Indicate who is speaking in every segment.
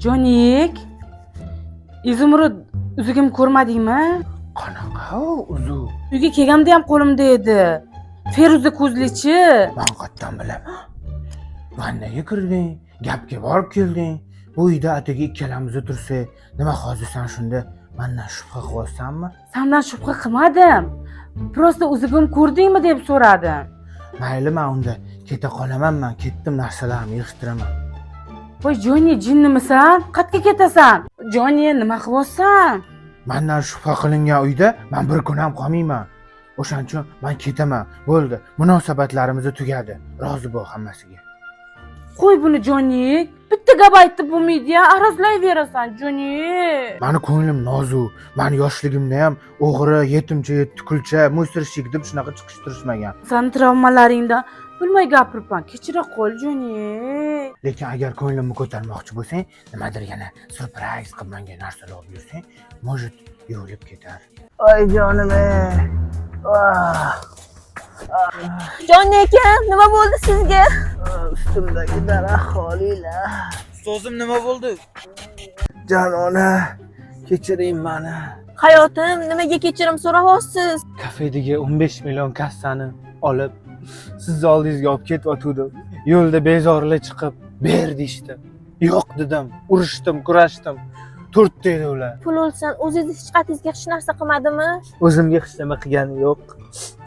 Speaker 1: Jonik, Izumrud uzugim ko'rmadingmi?
Speaker 2: Qanaqa uzuv?
Speaker 1: Uyga kelganda ham qo'limda edi. Feruza ko'zlichi.
Speaker 2: Men qattan bilaman. Vannaga kirding, gapga borib kelding. Bu uyda atigi ikkalamiz tursa, nima hozir sen shunda mendan shubha qilyapsanmi?
Speaker 1: Sendan shubha qilmadim. Prosta uzugim ko'rdingmi deb so'radim.
Speaker 2: Mayli, men unda keta qolaman, men ketdim, narsalarimni yig'ishtiraman.
Speaker 1: Voy Joni, jinnimisan? Qayerga ketasan? Joni, nima qilyapsan?
Speaker 2: Mendan shubha qilingan uyda men bir kun ham qolmayman. O'shaning uchun men ketaman. Bo'ldi, munosabatlarimiz tugadi. Rozi bo'l hammasiga.
Speaker 1: Qo'y buni Joni. Bitta gap aytib bo'lmaydi-ya, arazlayverasan Joni.
Speaker 2: Meni ko'nglim nozu. Men yoshligimda ham o'g'ri, yetimcha, kulcha, musirshik deb shunaqa chiqishtirishmagan.
Speaker 1: Seni travmalaringdan bilmay gapiribman. Kechira qol Joni.
Speaker 2: Lekin agar ko'nglimni ko'tarmoqchi bo'lsang, nimadir yana surpriz qilib menga narsalar olib yursang, может, yo'lib ketar. Voy jonim-ey.
Speaker 3: Jonni aka, nima bo'ldi sizga?
Speaker 2: Ustimdagi daraxt xoliylar.
Speaker 4: Ustozim nima bo'ldi?
Speaker 2: Jon ona, kechiring meni.
Speaker 3: Hayotim, nimaga kechirim so'rayapsiz?
Speaker 4: Kafedagi 15 million kassani olib, siz oldingizga olib ketyotgandim. Yo'lda bezorilar chiqib, ber deyishdi. Yo'q dedim, urishdim, kurashdim. Turtdi edi ular.
Speaker 3: Pul olsan, o'zingiz hech qaytingizga hech narsa qilmadimi?
Speaker 4: O'zimga hech nima qilgani yo'q.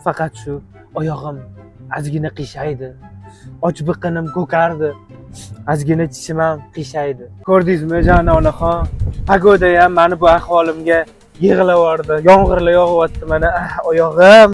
Speaker 4: Faqat shu oyog'im ozgina qiyshaydi. Och biqinim ko'kardi. Ozgina tishim ham qiyshaydi. Ko'rdingizmi, jon onaxon? Pagoda ham meni bu ahvolimga yig'lavordi. Yomg'irlar yog'yapti mana oyog'im.